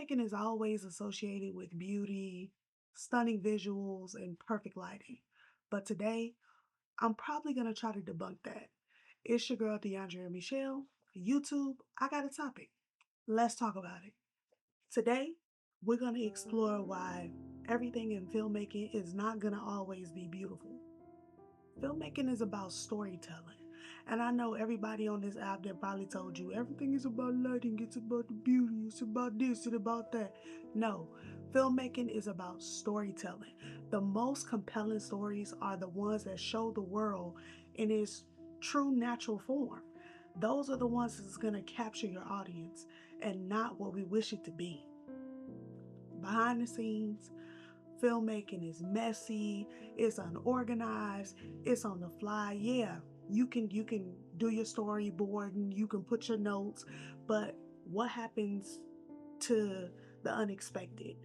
Filmmaking is always associated with beauty, stunning visuals, and perfect lighting. But today, I'm probably going to try to debunk that. It's your girl, DeOndria Michelle. YouTube, I got a topic. Let's talk about it. Today, we're going to explore why everything in filmmaking is not going to always be beautiful. Filmmaking is about storytelling. And I know everybody on this app that probably told you everything is about lighting, it's about the beauty, it's about this and about that. No, filmmaking is about storytelling. The most compelling stories are the ones that show the world in its true natural form. Those are the ones that's going to capture your audience and not what we wish it to be. Behind the scenes, filmmaking is messy, it's unorganized, it's on the fly. Yeah, you can do your storyboard and you can put your notes, but what happens to the unexpected?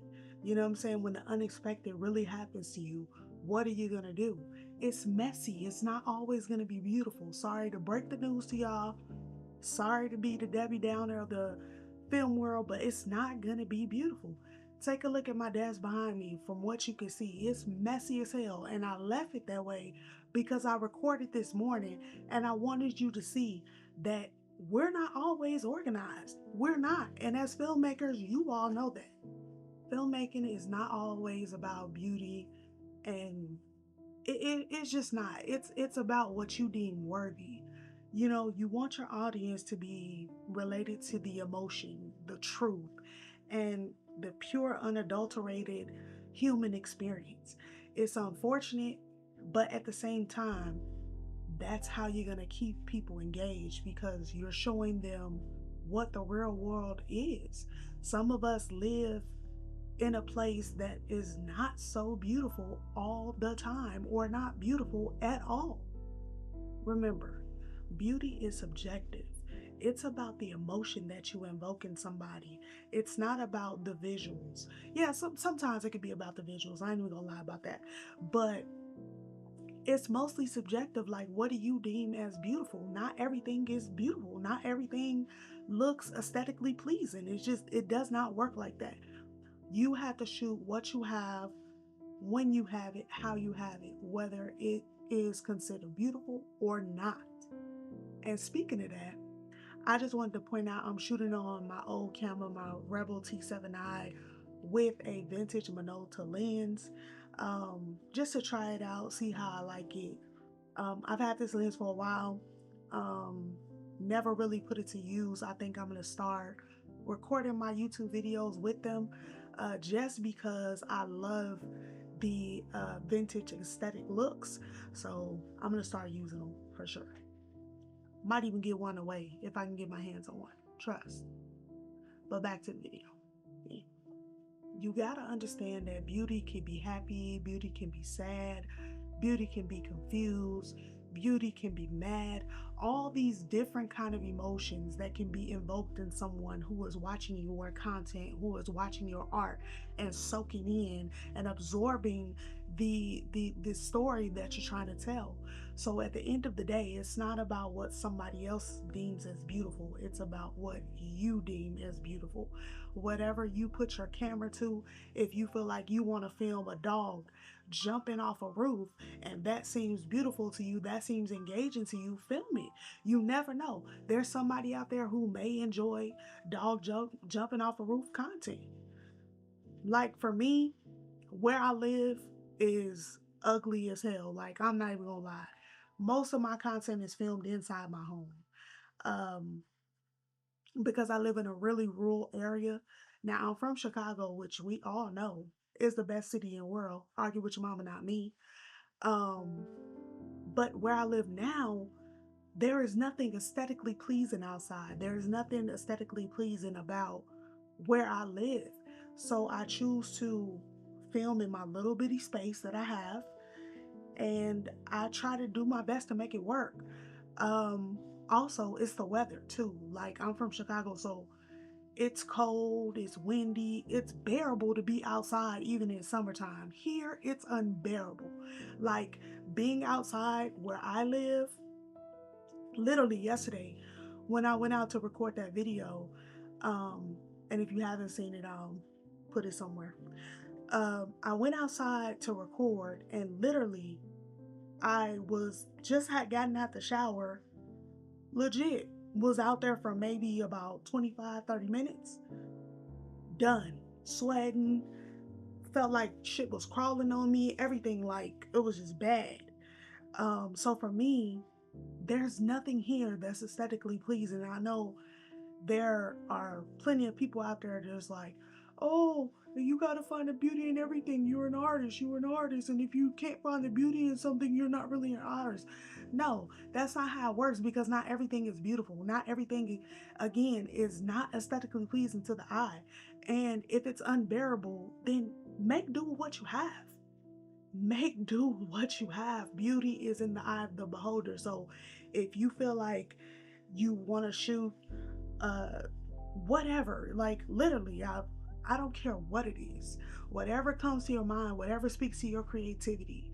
You know what I'm saying? When the unexpected really happens to you, what are you gonna do? It's messy. It's not always gonna be beautiful. Sorry to break the news to y'all. Sorry to be the Debbie Downer of the film world, but it's not gonna be beautiful. Take a look at my desk behind me. From what you can see, it's messy as hell, and I left it that way because I recorded this morning and I wanted you to see that we're not always organized. We're not, and as filmmakers, you all know that. Filmmaking is not always about beauty, and it's just not. It's about what you deem worthy. You know, you want your audience to be related to the emotion, the truth, and the pure, unadulterated human experience. It's unfortunate, but at the same time, that's how you're going to keep people engaged because you're showing them what the real world is. Some of us live in a place that is not so beautiful all the time or not beautiful at all. Remember, beauty is subjective. It's about the emotion that you invoke in somebody. It's not about the visuals. Yeah, sometimes it could be about the visuals. I ain't even gonna lie about that. But it's mostly subjective. Like, what do you deem as beautiful? Not everything is beautiful. Not everything looks aesthetically pleasing. It does not work like that. You have to shoot what you have, when you have it, how you have it, whether it is considered beautiful or not. And speaking of that, I just wanted to point out I'm shooting on my old camera, my Rebel T7i, with a vintage Minolta lens, just to try it out, see how I like it. I've had this lens for a while, um, never really put it to use. I think I'm going to start recording my YouTube videos with them just because I love the vintage aesthetic looks. So I'm going to start using them for sure. Might even get one away if I can get my hands on one. Trust. But back to the video. Yeah. You gotta understand that beauty can be happy, beauty can be sad, beauty can be confused, beauty can be mad. All these different kind of emotions that can be invoked in someone who is watching your content, who is watching your art and soaking in and absorbing the story that you're trying to tell. So at the end of the day, it's not about what somebody else deems as beautiful. It's about what you deem as beautiful. Whatever you put your camera to, if you feel like you want to film a dog jumping off a roof and that seems beautiful to you, that seems engaging to you, film it. You never know. There's somebody out there who may enjoy jumping off a roof content. Like for me, where I live is ugly as hell. Like, I'm not even gonna lie. Most of my content is filmed inside my home. Um, because I live in a really rural area. Now, I'm from Chicago, which we all know is the best city in the world. Argue with your mama, not me. Um, but where I live now, there is nothing aesthetically pleasing outside. There is nothing aesthetically pleasing about where I live. So I choose to film in my little bitty space that I have, and I try to do my best to make it work. Also, it's the weather too. Like, I'm from Chicago, so it's cold, it's windy, it's bearable to be outside even in summertime. Here, it's unbearable. Like, being outside where I live, literally yesterday, when I went out to record that video, And if you haven't seen it, I'll put it somewhere. I went outside to record, and literally, I was just had gotten out the shower, legit, was out there for maybe about 25-30 minutes, done, sweating, felt like shit was crawling on me, everything, like it was just bad. So for me, there's nothing here that's aesthetically pleasing. I know there are plenty of people out there that's like, oh, you gotta find the beauty in everything. You're an artist. You're an artist. And if you can't find the beauty in something, you're not really an artist. No, that's not how it works, because not everything is beautiful. Not everything, again, is not aesthetically pleasing to the eye. And if it's unbearable, then make do with what you have. Make do with what you have. Beauty is in the eye of the beholder. So if you feel like you want to shoot uh whatever, like literally, I don't care what it is, whatever comes to your mind, whatever speaks to your creativity,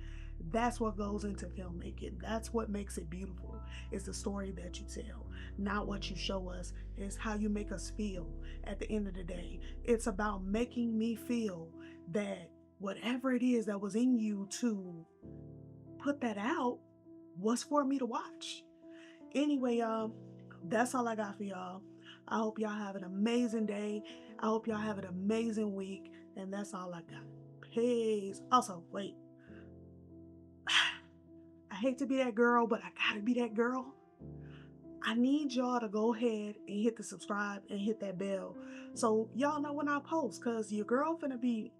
that's what goes into filmmaking. That's what makes it beautiful. It's the story that you tell, not what you show us. It's how you make us feel. At the end of the day, it's about making me feel that whatever it is that was in you to put that out was for me to watch. Anyway, y'all, that's all I got for y'all. I hope y'all have an amazing day. I hope y'all have an amazing week. And that's all I got. Peace. Also, wait. I hate to be that girl, but I gotta be that girl. I need y'all to go ahead and hit the subscribe and hit that bell so y'all know when I post, because your girl finna be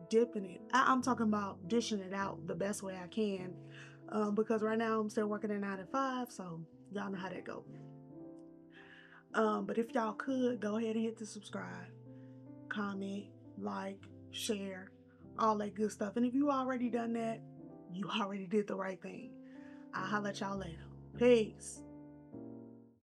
dipping it. I'm talking about dishing it out the best way I can, because right now I'm still working at 9 to 5, so y'all know how that go. But if y'all could go ahead and hit the subscribe, comment, like, share, all that good stuff. And if you already done that, you already did the right thing. I'll holler at y'all later. Peace.